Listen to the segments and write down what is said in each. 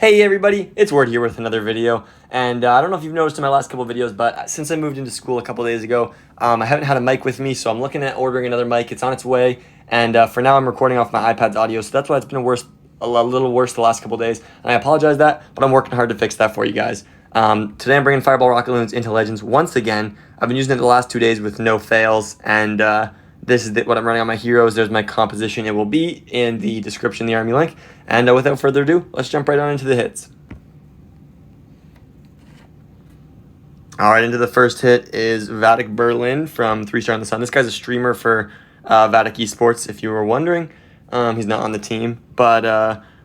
Hey everybody, it's Ward here with another video, and I don't know if you've noticed in my last couple of videos, but since I moved into school a couple days ago, I haven't had a mic with me, so I'm looking at ordering another mic. It's on its way, and for now I'm recording off my iPad's audio, so that's why it's been a little worse the last couple of days, and I apologize that, but I'm working hard to fix that for you guys. Today I'm bringing Fireball Rocketloons into Legends once again. I've been using it the last 2 days with no fails, and this is what I'm running on my heroes. There's my composition. It will be in the description, the army link. And without further ado, let's jump right on into the hits. All right, into the first hit is Vatic Berlin from 3-Star in the Sun. This guy's a streamer for Vatic Esports, if you were wondering. He's not on the team, but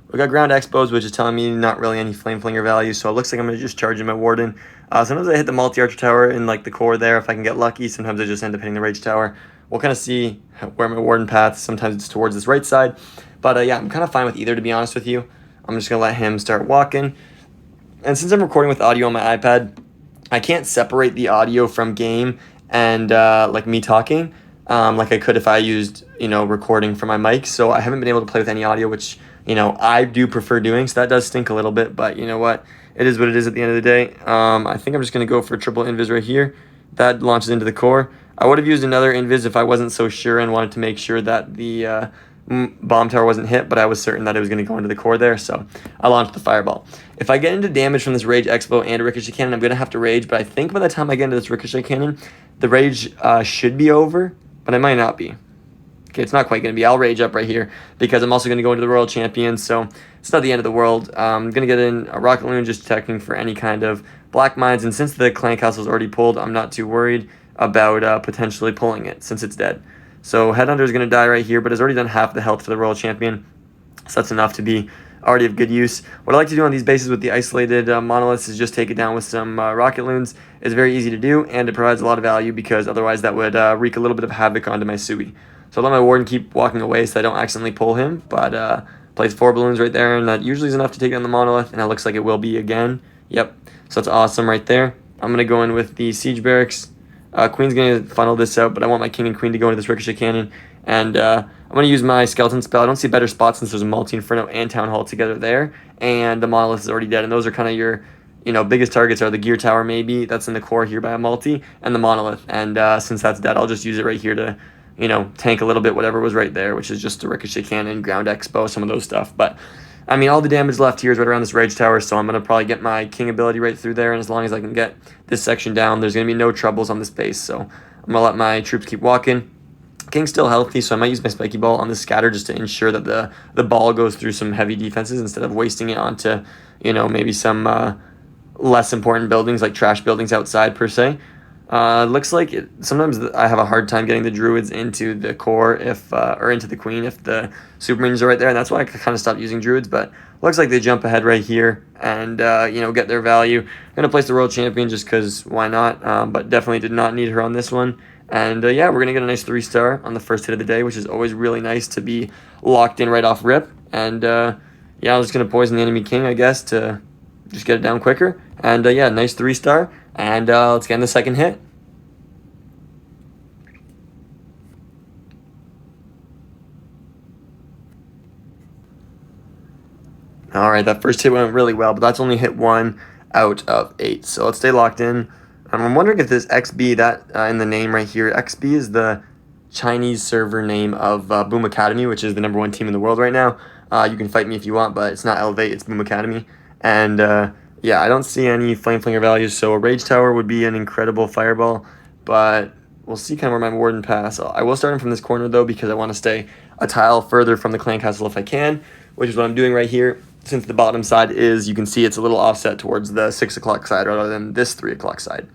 we got ground expos, which is telling me not really any flame flinger value, so it looks like I'm going to just charge in my Warden. Sometimes I hit the multi-archer tower in like the core there if I can get lucky. Sometimes I just end up hitting the rage tower. We'll kind of see where my Warden path. Sometimes it's towards this right side. But yeah, I'm kind of fine with either, to be honest with you. I'm just going to let him start walking. And since I'm recording with audio on my iPad, I can't separate the audio from game and like me talking like I could if I used, recording from my mic. So I haven't been able to play with any audio, which, I do prefer doing. So that does stink a little bit. But you know what? It is what it is at the end of the day. I think I'm just going to go for triple invis right here. That launches into the core. I would have used another invis if I wasn't so sure and wanted to make sure that the bomb tower wasn't hit, but I was certain that it was going to go into the core there, so I launched the fireball. If I get into damage from this rage expo and a ricochet cannon, I'm going to have to rage, but I think by the time I get into this ricochet cannon, the rage should be over, but it might not be. Okay, it's not quite going to be. I'll rage up right here because I'm also going to go into the Royal Champion, so it's not the end of the world. I'm going to get in a Rocketloon just checking for any kind of black mines, and since the clan castle is already pulled, I'm not too worried about potentially pulling it since it's dead. So Headhunter is going to die right here, but has already done half the health to the Royal Champion, so that's enough to be already of good use. What I like to do on these bases with the isolated monoliths is just take it down with some Rocketloons. It's very easy to do, and it provides a lot of value because otherwise that would wreak a little bit of havoc onto my Sui. So I let my Warden keep walking away so I don't accidentally pull him, but plays 4 balloons right there, and that usually is enough to take down the monolith, and it looks like it will be again. Yep, so that's awesome right there. I'm going to go in with the Siege Barracks. Queen's going to funnel this out, but I want my King and Queen to go into this Ricochet Cannon. And I'm going to use my Skeleton spell. I don't see a better spot since there's a Multi-Inferno and Town Hall together there. And the Monolith is already dead. And those are kind of your, biggest targets are the Gear Tower maybe. That's in the core here by a Multi. And the Monolith. And since that's dead, I'll just use it right here to, tank a little bit whatever was right there, which is just the Ricochet Cannon, Ground Expo, some of those stuff. But I mean, all the damage left here is right around this Rage Tower, so I'm going to probably get my King ability right through there, and as long as I can get this section down, there's going to be no troubles on this base, so I'm going to let my troops keep walking. King's still healthy, so I might use my Spiky Ball on the scatter just to ensure that the ball goes through some heavy defenses instead of wasting it onto, maybe some less important buildings, like trash buildings outside, per se. Looks like sometimes I have a hard time getting the druids into the core or into the queen if the super minions are right there, and that's why I kind of stopped using druids. But looks like they jump ahead right here and get their value. I'm gonna place the Royal Champion just because why not? But definitely did not need her on this one. And yeah, we're gonna get a nice 3-star on the first hit of the day, which is always really nice to be locked in right off rip. And yeah, I'm just gonna poison the enemy king, I guess, to just get it down quicker. And yeah, nice 3-star. And let's get in the second hit. All right, that first hit went really well, but that's only hit 1 out of 8. So let's stay locked in. I'm wondering if this XB, that in the name right here, XB is the Chinese server name of Boom Academy, which is the #1 team in the world right now. You can fight me if you want, but it's not Elevate, it's Boom Academy. And yeah, I don't see any Flame Flinger values, so a Rage Tower would be an incredible fireball, but we'll see kind of where my Warden pass. I will start him from this corner, though, because I want to stay a tile further from the clan castle if I can, which is what I'm doing right here. Since the bottom side is, you can see it's a little offset towards the 6 o'clock side rather than this 3 o'clock side.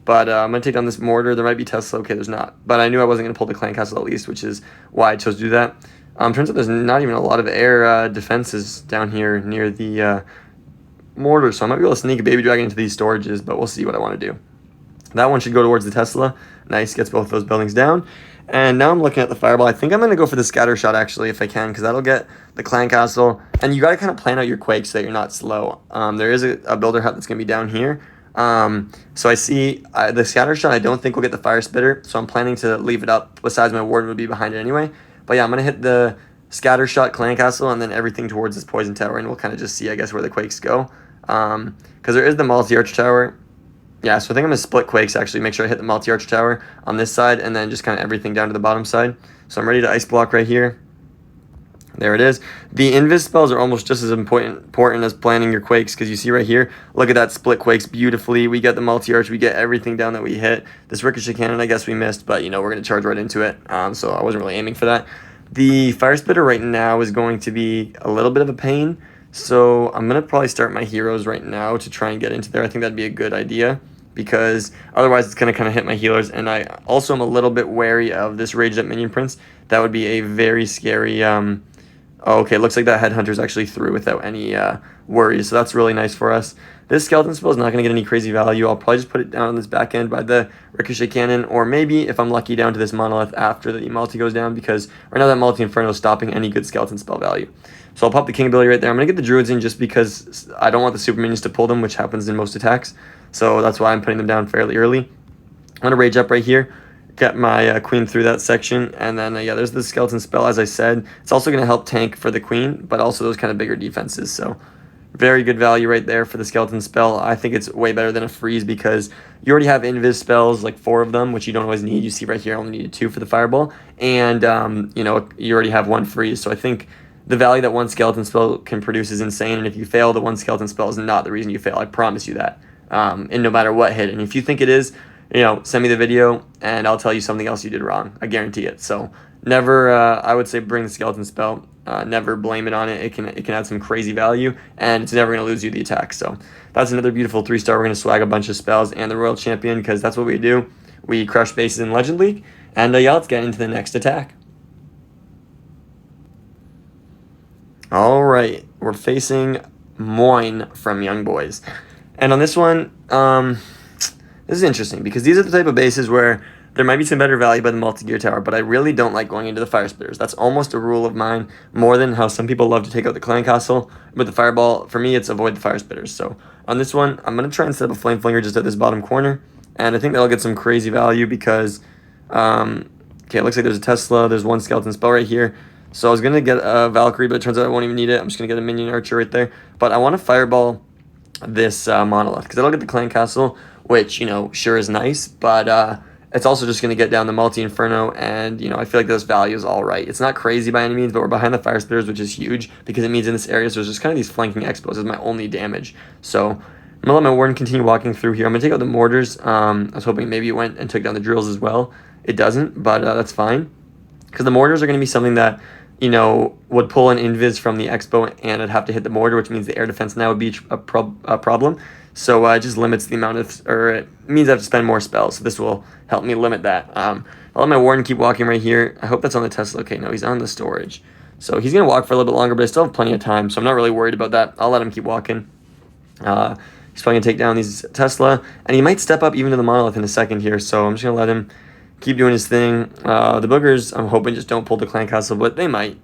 But I'm going to take down this mortar. There might be Tesla. Okay, there's not. But I knew I wasn't going to pull the clan castle at least, which is why I chose to do that. Turns out there's not even a lot of air defenses down here near the mortar, so I might be able to sneak a baby dragon into these storages, but we'll see what I want to do. That one should go towards the Tesla. Nice, gets both those buildings down. And now I'm looking at the fireball. I think I'm going to go for the scatter shot, actually, if I can, because that'll get the clan castle. And you got to kind of plan out your quakes so that you're not slow. There is a builder hut that's going to be down here. So I see the scatter shot I don't think will get the fire spitter, so I'm planning to leave it up besides my Warden would be behind it anyway. But yeah, I'm going to hit the Scattershot, Clan Castle, and then everything towards this Poison Tower, and we'll kind of just see, I guess, where the Quakes go. Because there is the multi-arch tower. Yeah, so I think I'm going to split Quakes, actually, make sure I hit the multi-arch tower on this side, and then just kind of everything down to the bottom side. So I'm ready to Ice Block right here. There it is. The Invis spells are almost just as important as planning your Quakes, because you see right here, look at that split Quakes beautifully. We get the multi-arch, we get everything down that we hit. This Ricochet Cannon, I guess we missed, but, we're going to charge right into it, so I wasn't really aiming for that. The Fire Spitter right now is going to be a little bit of a pain, so I'm going to probably start my heroes right now to try and get into there. I think that'd be a good idea, because otherwise it's going to kind of hit my healers, and I also am a little bit wary of this Raged Up Minion Prince. That would be a very scary... Oh, okay, looks like that Headhunter's actually through without any worries, so that's really nice for us. This Skeleton Spell is not going to get any crazy value. I'll probably just put it down on this back end by the Ricochet Cannon, or maybe, if I'm lucky, down to this Monolith after the multi goes down, because right now that Multi Inferno is stopping any good Skeleton Spell value. So I'll pop the King ability right there. I'm going to get the Druids in just because I don't want the Super Minions to pull them, which happens in most attacks, so that's why I'm putting them down fairly early. I'm going to Rage Up right here. Get my Queen through that section, and then yeah, there's the Skeleton Spell. As I said, it's also going to help tank for the Queen, but also those kind of bigger defenses, so very good value right there for the Skeleton Spell. I think it's way better than a Freeze, because you already have Invis spells, like 4 of them, which you don't always need. You see right here, I only needed 2 for the Fireball, and you already have 1 Freeze, so I think the value that 1 Skeleton Spell can produce is insane, and if you fail, the 1 Skeleton Spell is not the reason you fail. I promise you that, and no matter what hit, and if you think it is, send me the video, and I'll tell you something else you did wrong. I guarantee it. So never, I would say, bring the Skeleton Spell. Never blame it on it. It can add some crazy value, and it's never going to lose you the attack. So that's another beautiful 3-star. We're going to swag a bunch of spells and the Royal Champion, because that's what we do. We crush bases in Legend League, and yeah, let's get into the next attack. All right, we're facing Moine from Young Boys, and on this one, this is interesting, because these are the type of bases where there might be some better value by the multi-gear tower, but I really don't like going into the Fire Spitters. That's almost a rule of mine, more than how some people love to take out the Clan Castle. With the Fireball, for me, it's avoid the Fire Spitters. So on this one, I'm going to try and set up a Flame Flinger just at this bottom corner, and I think that'll get some crazy value because, okay, it looks like there's a Tesla, there's 1 Skeleton Spell right here. So I was going to get a Valkyrie, but it turns out I won't even need it. I'm just going to get a Minion Archer right there. But I want to Fireball this Monolith, because that'll get the Clan Castle, which, sure is nice, but it's also just going to get down the Multi-Inferno, and, I feel like this value is all right. It's not crazy by any means, but we're behind the Fire Spitters, which is huge, because it means in this area, so there's just kind of these flanking expos is my only damage. So I'm going to let my Warden continue walking through here. I'm going to take out the Mortars. I was hoping maybe it went and took down the Drills as well. It doesn't, but that's fine, because the Mortars are going to be something that, would pull an Invis from the Expo, and I'd have to hit the Mortar, which means the air defense now would be a problem. So it just limits the amount of, or it means I have to spend more spells. So this will help me limit that. I'll let my Warden keep walking right here. I hope that's on the Tesla. Okay, no, he's on the storage. So he's going to walk for a little bit longer, but I still have plenty of time. So I'm not really worried about that. I'll let him keep walking. He's probably going to take down these Tesla. And he might step up even to the Monolith in a second here. So I'm just going to let him keep doing his thing. The Boogers, I'm hoping, just don't pull the Clan Castle, but they might.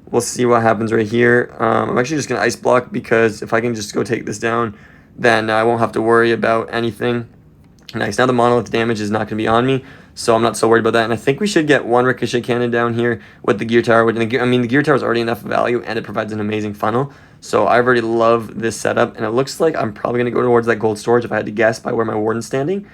We'll see what happens right here. I'm actually just going to Ice Block, because if I can just go take this down, then I won't have to worry about anything. Nice. Now the Monolith damage is not going to be on me, so I'm not so worried about that. And I think we should get 1 Ricochet Cannon down here with the Gear Tower. The Gear Tower is already enough value, and it provides an amazing funnel. So I already love this setup, and it looks like I'm probably going to go towards that gold storage if I had to guess by where my Warden's standing.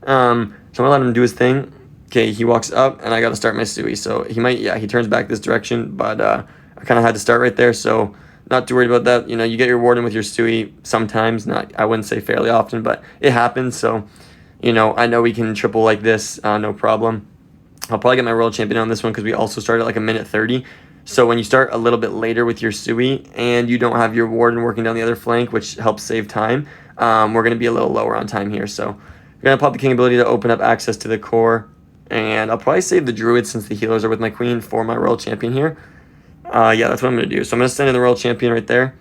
So I'm going to let him do his thing. Okay, he walks up, and I got to start my Stewie. So he might, yeah, he turns back this direction, but I kind of had to start right there, so not too worried about that. You get your Warden with your Stewie sometimes, I wouldn't say fairly often, but it happens. So, I know we can triple like this, no problem. I'll probably get my World Champion on this one, because we also start at like a minute 30. So when you start a little bit later with your Stewie, and you don't have your Warden working down the other flank, which helps save time, we're going to be a little lower on time here. So we're going to pop the King ability to open up access to the core, and I'll probably save the Druid, since the healers are with my Queen, for my Royal Champion here. Yeah, that's what I'm going to do. So I'm going to send in the Royal Champion right there.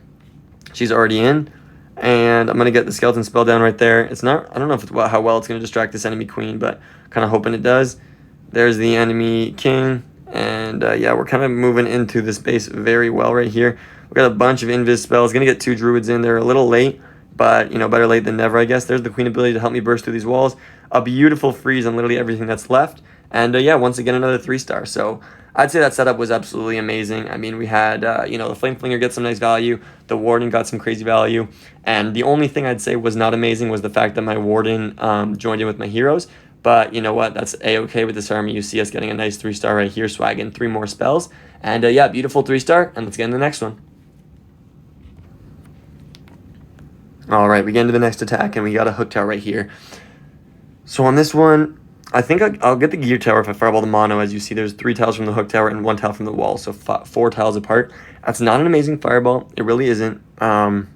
She's already in. And I'm going to get the Skeleton Spell down right there. It's not, I don't know if how well it's going to distract this enemy Queen, but kind of hoping it does. There's the enemy King. And yeah, we're kind of moving into this base very well right here. We've got a bunch of Invis spells. Going to get 2 Druids in. They're a little late, but, better late than never, I guess. There's the Queen ability to help me burst through these walls. A beautiful freeze on literally everything that's left. And yeah, once again, another 3-star. So I'd say that setup was absolutely amazing. I mean, we had, the Flame Flinger get some nice value. The Warden got some crazy value. And the only thing I'd say was not amazing was the fact that my Warden joined in with my heroes. But you know what? That's A-okay with this army. You see us getting a nice 3-star right here, swagging 3 more spells. And yeah, beautiful 3-star. And let's get into the next one. All right, we get into the next attack, and we got a Hook Tower right here. So on this one, I think I'll get the Gear Tower if I Fireball the Mono. As you see, there's 3 tiles from the Hook Tower and 1 tile from the wall, so 4 tiles apart. That's not an amazing Fireball. It really isn't. Okay,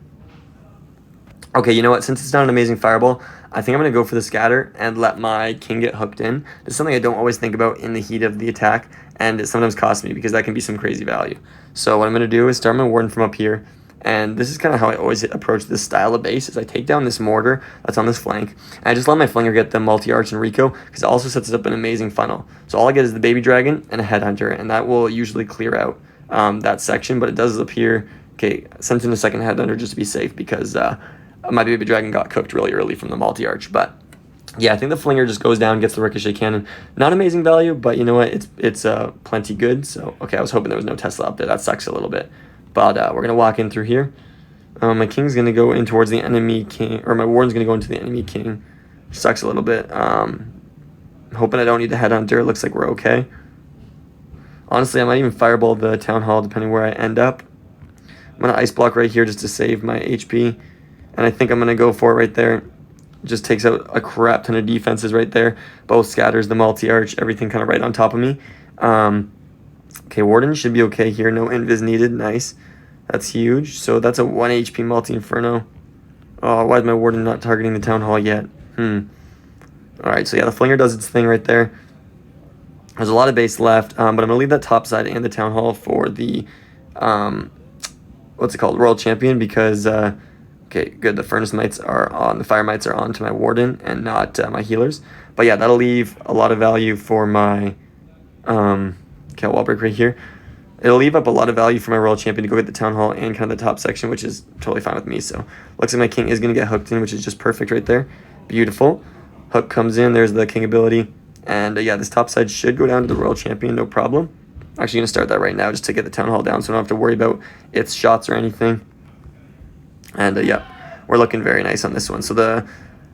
you know what? Since it's not an amazing Fireball, I think I'm going to go for the Scatter and let my King get hooked in. It's something I don't always think about in the heat of the attack, and it sometimes costs me because that can be some crazy value. So what I'm going to do is start my Warden from up here. And this is kind of how I always approach this style of base, is I take down this mortar that's on this flank, and I just let my Flinger get the multi-arch and Rico, because it also sets up an amazing funnel. So all I get is the Baby Dragon and a Headhunter, and that will usually clear out that section, but it does appear, okay, sent in a second Headhunter just to be safe, because my Baby Dragon got cooked really early from the multi-arch. But yeah, I think the Flinger just goes down, gets the Ricochet Cannon. Not amazing value, but you know what, it's plenty good. So, okay, I was hoping there was no Tesla up there. That sucks a little bit. But we're going to walk in through here. My King's going to go in towards the enemy King, or my Warden's going to go into the enemy King. Sucks a little bit. Hoping I don't need the Headhunter. It looks like we're okay. Honestly, I might even Fireball the Town Hall depending where I end up. I'm going to Ice Block right here just to save my HP. And I think I'm going to go for it right there. Just takes out a crap ton of defenses right there. Both scatters, the multi-arch, everything kind of right on top of me. Okay, Warden should be okay here. No invis needed. Nice. That's huge. So that's a 1 HP multi-inferno. Oh, why is my Warden not targeting the Town Hall yet? Alright, so yeah, the Flinger does its thing right there. There's a lot of base left, but I'm going to leave that top side and the Town Hall for the, what's it called, Royal Champion, because, okay, good, the Furnace Mites are on, the Fire Mites are on to my Warden and not my healers. But yeah, that'll leave a lot of value for my, okay, wall break right here. It'll leave up a lot of value for my Royal Champion to go get the Town Hall and kind of the top section, which is totally fine with me. So looks like my King is going to get hooked in, which is just perfect right there. Beautiful. Hook comes in. There's the King ability. And yeah, this top side should go down to the Royal Champion, no problem. Actually going to start that right now just to get the Town Hall down so I don't have to worry about its shots or anything. And yeah, we're looking very nice on this one. So the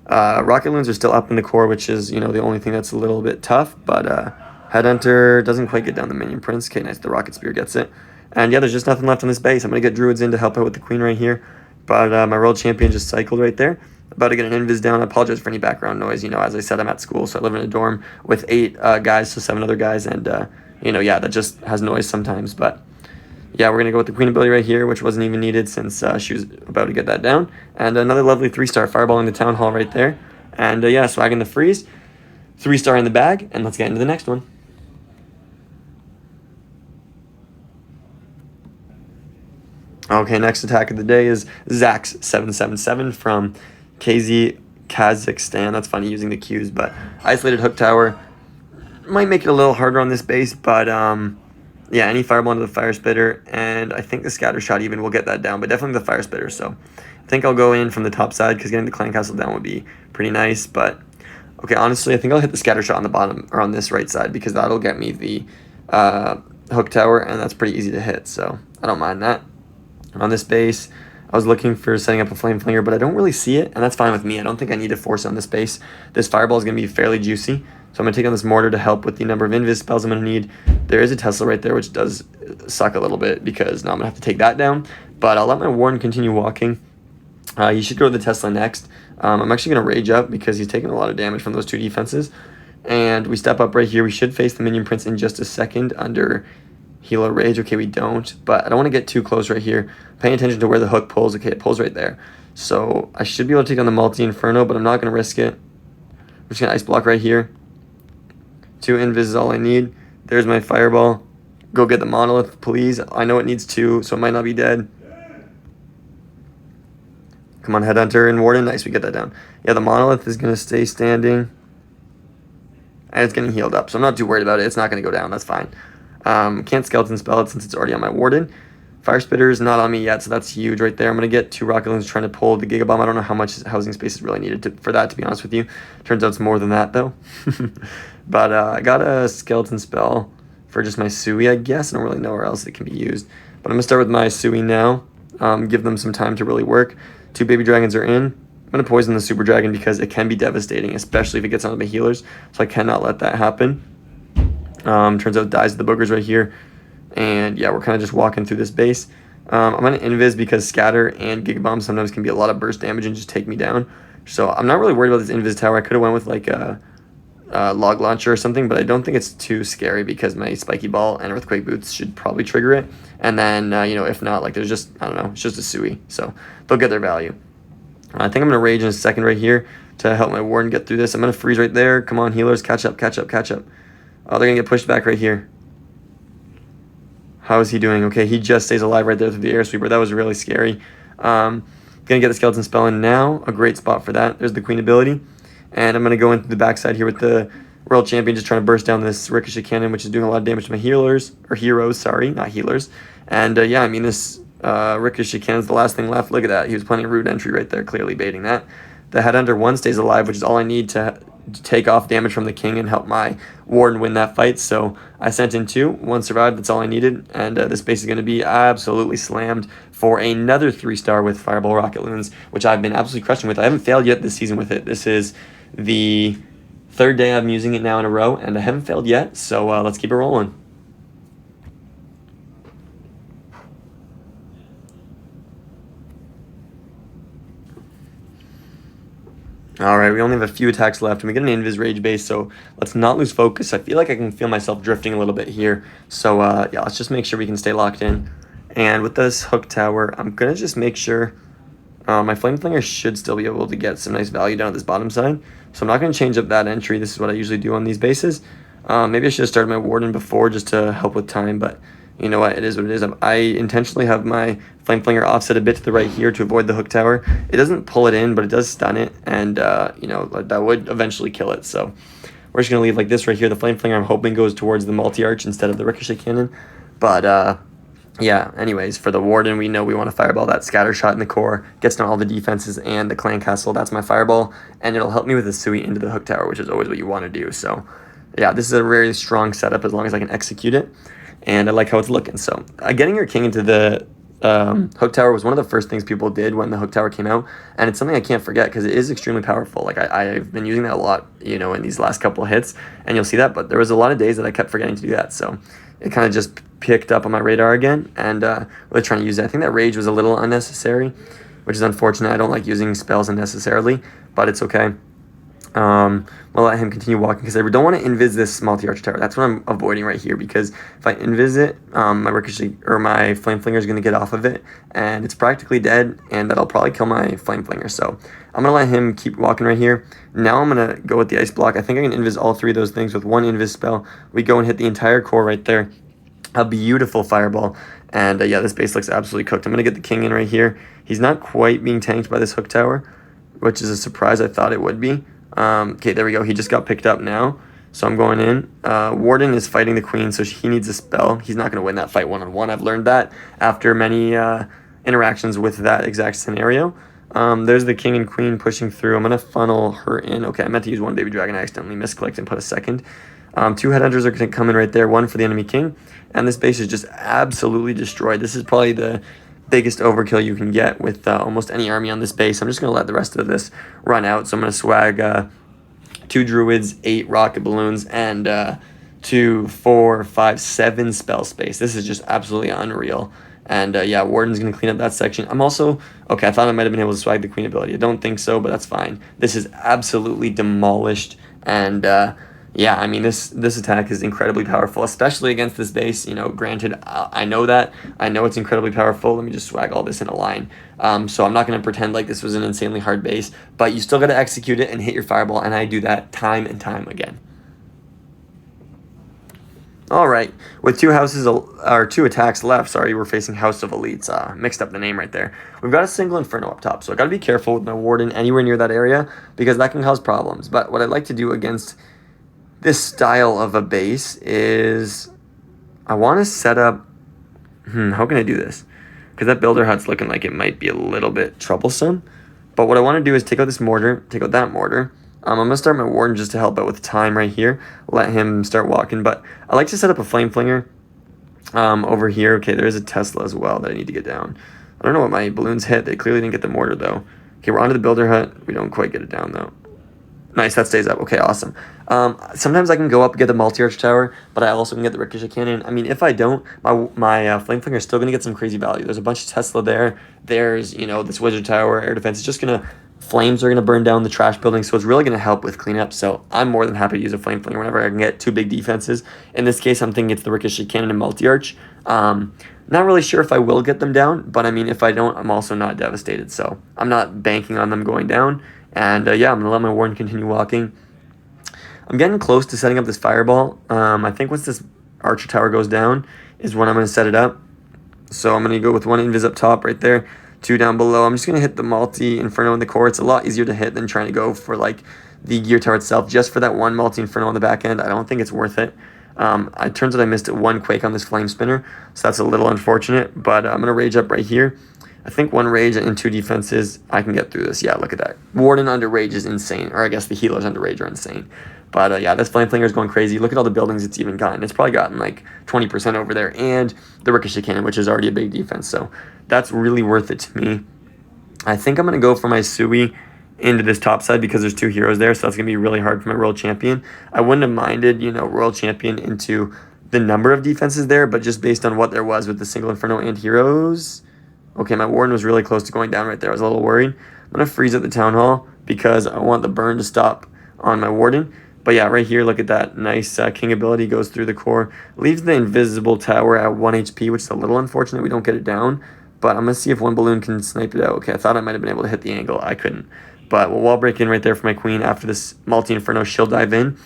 Rocketloons are still up in the core, which is, you know, the only thing that's a little bit tough. But Headhunter doesn't quite get down the Minion Prince. Okay, nice. The Rocket Spear gets it. And yeah, there's just nothing left on this base. I'm going to get Druids in to help out with the Queen right here. But my World Champion just cycled right there. About to get an invis down. I apologize for any background noise. You know, as I said, I'm at school, so I live in a dorm with 8 guys, so 7 other guys. And, you know, yeah, that just has noise sometimes. But yeah, we're going to go with the Queen ability right here, which wasn't even needed since she was about to get that down. And another lovely 3-star Fireballing the Town Hall right there. And yeah, swagging the freeze. 3-star in the bag. And let's get into the next one. Okay, next attack of the day is Zax777 from KZ Kazakhstan. That's funny using the Qs, but Isolated Hook Tower might make it a little harder on this base, but yeah, any Fireball into the Fire Spitter, and I think the Scatter Shot even will get that down, but definitely the Fire Spitter. So I think I'll go in from the top side because getting the Clan Castle down would be pretty nice, but okay, honestly, I think I'll hit the Scatter Shot on the bottom, or on this right side, because that'll get me the Hook Tower, and that's pretty easy to hit, so I don't mind that. On this base, I was looking for setting up a Flame Flinger, but I don't really see it, and that's fine with me. I don't think I need to force it on this base. This Fireball is going to be fairly juicy, so I'm going to take on this Mortar to help with the number of invis spells I'm going to need. There is a Tesla right there, which does suck a little bit, because now I'm going to have to take that down, but I'll let my Warden continue walking. He should go to the Tesla next. I'm actually going to Rage up, because he's taking a lot of damage from those 2 defenses, and we step up right here. We should face the Minion Prince in just a second under Helo Rage. Okay, we don't, but I don't want to get too close right here. Paying attention to where the hook pulls. Okay, it pulls right there. So I should be able to take on the Multi-Inferno, but I'm not going to risk it. I'm just going to Ice Block right here. 2 invis is all I need. There's my Fireball. Go get the Monolith, please. I know it needs 2, so it might not be dead. Come on, Headhunter and Warden. Nice, we get that down. Yeah, the Monolith is going to stay standing. And it's getting healed up, so I'm not too worried about it. It's not going to go down. That's fine. Can't Skeleton Spell it since it's already on my Warden. Fire Spitter is not on me yet, so that's huge right there. I'm going to get 2 Rocketloons trying to pull the Giga Bomb. I don't know how much housing space is really needed for that, to be honest with you. Turns out it's more than that, though. But I got a Skeleton Spell for just my Sui, I guess. I don't really know where else it can be used. But I'm going to start with my Sui now. Give them some time to really work. 2 Baby Dragons are in. I'm going to poison the Super Dragon because it can be devastating, especially if it gets onto the healers. So I cannot let that happen. Turns out it dies the boogers right here. And yeah, we're kind of just walking through this base. I'm going to Invis because Scatter and Giga Bomb sometimes can be a lot of burst damage and just take me down. So I'm not really worried about this Invis tower. I could have went with like a log launcher or something, but I don't think it's too scary because my Spiky Ball and Earthquake Boots should probably trigger it. And then, if not, like there's just, I don't know, it's just a Sui. So they'll get their value. I think I'm going to Rage in a second right here to help my Warden get through this. I'm going to freeze right there. Come on, healers, catch up, catch up, catch up. Oh, they're going to get pushed back right here. How is he doing? Okay, he just stays alive right there through the air sweeper. That was really scary. Gonna get the Skeleton Spell in now. A great spot for that. There's the Queen ability. And I'm gonna go into the backside here with the World Champion, just trying to burst down this Ricochet Cannon, which is doing a lot of damage to my heroes, sorry, not healers. And yeah, I mean, this Ricochet Cannon is the last thing left. Look at that. He was planning a rude entry right there, clearly baiting that. The Headhunter 1 stays alive, which is all I need to take off damage from the King and help my Warden win that fight. So I sent in 2. 1 survived. That's all I needed. And this base is going to be absolutely slammed for another 3-star with Fireball Rocketloons, which I've been absolutely crushing with. I haven't failed yet this season with it. This is the 3rd day I'm using it now in a row, and I haven't failed yet. So let's keep it rolling. Alright, we only have a few attacks left, and we get an Invis Rage base, so let's not lose focus. I feel like I can feel myself drifting a little bit here. So, yeah, let's just make sure we can stay locked in. And with this Hook Tower, I'm going to just make sure my Flame Flinger should still be able to get some nice value down at this bottom side. So I'm not going to change up that entry. This is what I usually do on these bases. Maybe I should have started my Warden before just to help with time, but you know what, it is what it is. I intentionally have my Flame Flinger offset a bit to the right here to avoid the Hook Tower. It doesn't pull it in, but it does stun it, and that would eventually kill it. So we're just going to leave like this right here. The Flame Flinger I'm hoping goes towards the Multi-Arch instead of the Ricochet Cannon. But yeah, anyways, for the Warden, we know we want to Fireball that Scatter Shot in the core, gets down all the defenses and the Clan Castle. That's my Fireball, and it'll help me with the Sui into the Hook Tower, which is always what you want to do. So yeah, this is a very strong setup as long as I can execute it. And I like how it's looking. So getting your King into the Hook Tower was one of the first things people did when the Hook Tower came out. And it's something I can't forget because it is extremely powerful. Like I've been using that a lot, in these last couple of hits. And you'll see that. But there was a lot of days that I kept forgetting to do that. So it kind of just picked up on my radar again. And really trying to use it. I think that Rage was a little unnecessary, which is unfortunate. I don't like using spells unnecessarily. But it's okay. We'll let him continue walking because I don't want to invis this Multi-Arch Tower. That's what I'm avoiding right here because if I invis it, my Ricochet or my Flame Flinger is going to get off of it and it's practically dead, and that'll probably kill my Flame Flinger. So I'm going to let him keep walking right here. Now I'm going to go with the Ice Block. I think I can invis all 3 of those things with 1 invis spell. We go and hit the entire core right there. A beautiful Fireball. And yeah, this base looks absolutely cooked. I'm going to get the King in right here. He's not quite being tanked by this Hook Tower, which is a surprise. I thought it would be. Okay, there we go. He just got picked up now. So I'm going in. Warden is fighting the Queen, so he needs a spell. He's not going to win that fight one-on-one. I've learned that after many interactions with that exact scenario. There's the King and Queen pushing through. I'm going to funnel her in. Okay, I meant to use 1 Baby Dragon. I accidentally misclicked and put a second. 2 Headhunters are going to come in right there. 1 for the enemy King. And this base is just absolutely destroyed. This is probably the biggest overkill you can get with almost any army on this base. I'm just going to let the rest of this run out. So I'm going to swag 2 Druids, 8 Rocket Balloons, and 2, 4, 5, 7 spell space. This is just absolutely unreal. And yeah, Warden's going to clean up that section. I'm also, okay, I thought I might have been able to swag the Queen ability. I don't think so, but that's fine. This is absolutely demolished. And yeah, I mean, this attack is incredibly powerful, especially against this base. Granted, I know that. I know it's incredibly powerful. Let me just swag all this in a line. So I'm not going to pretend like this was an insanely hard base, but you still got to execute it and hit your Fireball, and I do that time and time again. All right, with 2 attacks left, sorry, we're facing House of Elites. Mixed up the name right there. We've got a single Inferno up top, so I got to be careful with my Warden anywhere near that area because that can cause problems. But what I'd like to do against this style of a base is I want to set up, how can I do this? because that builder hut's looking like it might be a little bit troublesome. But what I want to do is take out this mortar, take out that mortar. I'm going to start my warden just to help out with time right here. Let him start walking. But I like to set up a flame flinger over here. Okay, there is a Tesla as well that I need to get down. I don't know what my balloons hit. They clearly didn't get the mortar, though. Okay, we're onto the builder hut. We don't quite get it down, though. Nice, that stays up. Okay, awesome. Sometimes I can go up and get the multi-arch tower, but I also can get the ricochet cannon. I mean, if I don't, my flame flinger is still going to get some crazy value. There's a bunch of Tesla there. There's, this wizard tower, air defense. It's just going to, flames are going to burn down the trash building, so it's really going to help with cleanup. So I'm more than happy to use a flame flinger whenever I can get two big defenses. In this case, I'm thinking it's the ricochet cannon and multi-arch. Not really sure if I will get them down, but I mean, if I don't, I'm also not devastated. So I'm not banking on them going down. And yeah, I'm going to let my warden continue walking. I'm getting close to setting up this fireball. I think once this archer tower goes down is when I'm going to set it up. So I'm going to go with one invis up top right there, two down below. I'm just going to hit the multi-inferno in the core. It's a lot easier to hit than trying to go for like the gear tower itself. Just for that one multi-inferno on the back end, I don't think it's worth it. It turns out I missed one quake on this flame spinner, so that's a little unfortunate. But I'm going to rage up right here. I think one rage and two defenses, I can get through this. Yeah, look at that. Warden under rage is insane. Or I guess the healers under rage are insane. But yeah, this flame flinger is going crazy. Look at all the buildings it's even gotten. It's probably gotten like 20% over there. And the ricochet cannon, which is already a big defense. So that's really worth it to me. I think I'm going to go for my Sui into this top side because there's two heroes there. So that's going to be really hard for my Royal Champion. I wouldn't have minded, Royal Champion into the number of defenses there. But just based on what there was with the single Inferno and heroes... Okay, my warden was really close to going down right there. I was a little worried. I'm going to freeze at the town hall because I want the burn to stop on my warden. But yeah, right here, look at that. Nice king ability goes through the core. Leaves the invisible tower at 1 HP, which is a little unfortunate. We don't get it down. But I'm going to see if one balloon can snipe it out. Okay, I thought I might have been able to hit the angle. I couldn't. But we'll wall break in right there for my queen. After this multi-inferno, she'll dive in.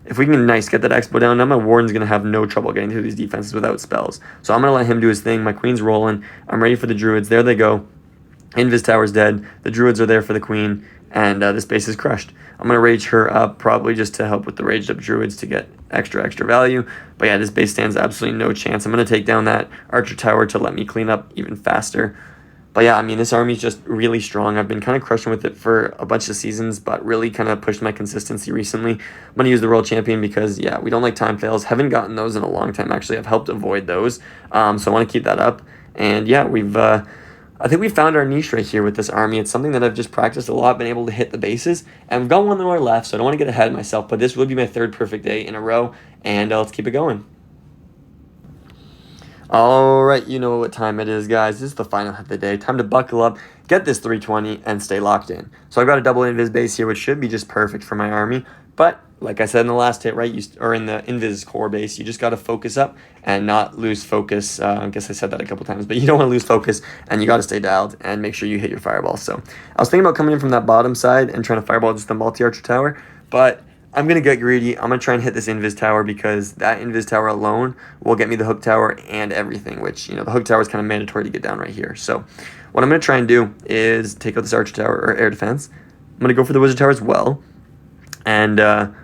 If we can get that expo down, now my warden's going to have no trouble getting through these defenses without spells. So I'm going to let him do his thing. My queen's rolling. I'm ready for the druids. There they go. Invis tower's dead. The druids are there for the queen. And this base is crushed. I'm going to rage her up probably just to help with the raged up druids to get extra value. But yeah, this base stands absolutely no chance. I'm going to take down that archer tower to let me clean up even faster. But yeah, I mean, this army is just really strong. I've been kind of crushing with it for a bunch of seasons, but really kind of pushed my consistency recently. I'm going to use the Royal Champion because, yeah, we don't like time fails. Haven't gotten those in a long time, actually. I've helped avoid those. So I want to keep that up. And yeah, I think we found our niche right here with this army. It's something that I've just practiced a lot, been able to hit the bases. And I've got one more left, so I don't want to get ahead of myself. But this will be my third perfect day in a row. And let's keep it going. Alright, you know what time it is, guys. This is the final of the day. Time to buckle up, get this 320, and stay locked in. So I've got a double invis base here, which should be just perfect for my army. But, like I said in the last hit, right, or in the invis core base, you just got to focus up and not lose focus. I guess I said that a couple times, but you don't want to lose focus, and you got to stay dialed and make sure you hit your fireball. So I was thinking about coming in from that bottom side and trying to fireball just the multi-archer tower, but I'm going to get greedy. I'm going to try and hit this invis tower because that invis tower alone will get me the hook tower and everything, which, the hook tower is kind of mandatory to get down right here. So what I'm going to try and do is take out this archer tower or air defense. I'm going to go for the wizard tower as well. And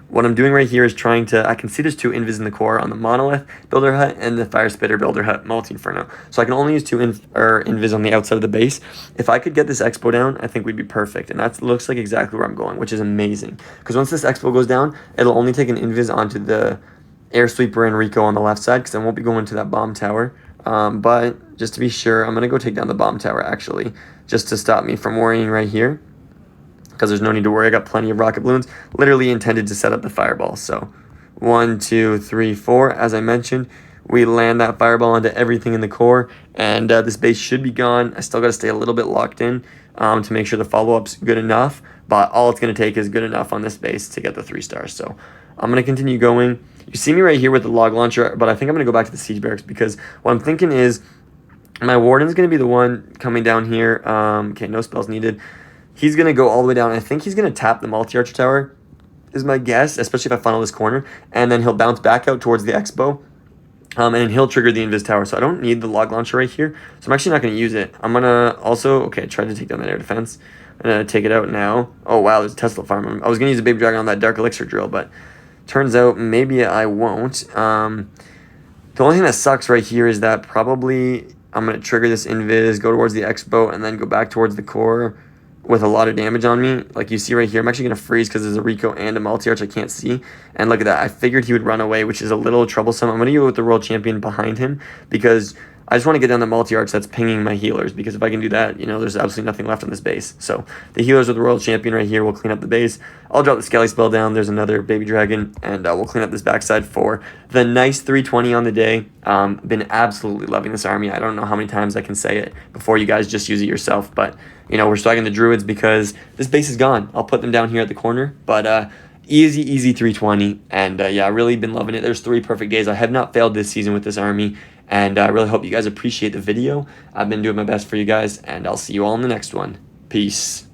what I'm doing right here is trying to, I can see there's two invis in the core on the monolith builder hut and the fire spitter builder hut multi-inferno. So I can only use two invis on the outside of the base. If I could get this expo down, I think we'd be perfect. And that looks like exactly where I'm going, which is amazing. Because once this expo goes down, it'll only take an invis onto the air sweeper and Rico on the left side because I won't be going to that bomb tower. But just to be sure, I'm going to go take down the bomb tower actually, just to stop me from worrying right here. Because there's no need to worry. I got plenty of rocket balloons literally intended to set up the fireball. So 1, 2, 3, 4. As I mentioned, we land that fireball onto everything in the core, and this base should be gone. I still got to stay a little bit locked in to make sure the follow-up's good enough, but all it's going to take is good enough on this base to get the 3 stars. So I'm going to continue going. You see me right here with the log launcher, but I think I'm going to go back to the siege barracks because what I'm thinking is my warden's going to be the one coming down here. Okay, no spells needed. He's going to go all the way down. I think he's going to tap the multi-archer tower, is my guess, especially if I funnel this corner. And then he'll bounce back out towards the expo. And then he'll trigger the invis tower. So I don't need the log launcher right here. So I'm actually not going to use it. I'm going to also, okay, try to take down that air defense. I'm going to take it out now. Oh, wow, there's a Tesla farm. I was going to use a baby dragon on that dark elixir drill, but turns out maybe I won't. The only thing that sucks right here is that probably I'm going to trigger this invis, go towards the X-boat, and then go back towards the core with a lot of damage on me. Like you see right here, I'm actually going to freeze because there's a Rico and a multi-arch I can't see. And look at that. I figured he would run away, which is a little troublesome. I'm going to go with the world champion behind him because I just want to get down the multi-arch that's pinging my healers, because if I can do that, there's absolutely nothing left on this base. So the healers with the world champion right here will clean up the base. I'll drop the Skelly spell down. There's another baby dragon, and we'll clean up this backside for the nice 320 on the day. Been absolutely loving this army. I don't know how many times I can say it before you guys just use it yourself, but we're swagging the druids because this base is gone. I'll put them down here at the corner, but easy 320, and yeah, really been loving it. There's 3 perfect days. I have not failed this season with this army, and I really hope you guys appreciate the video. I've been doing my best for you guys, and I'll see you all in the next one. Peace.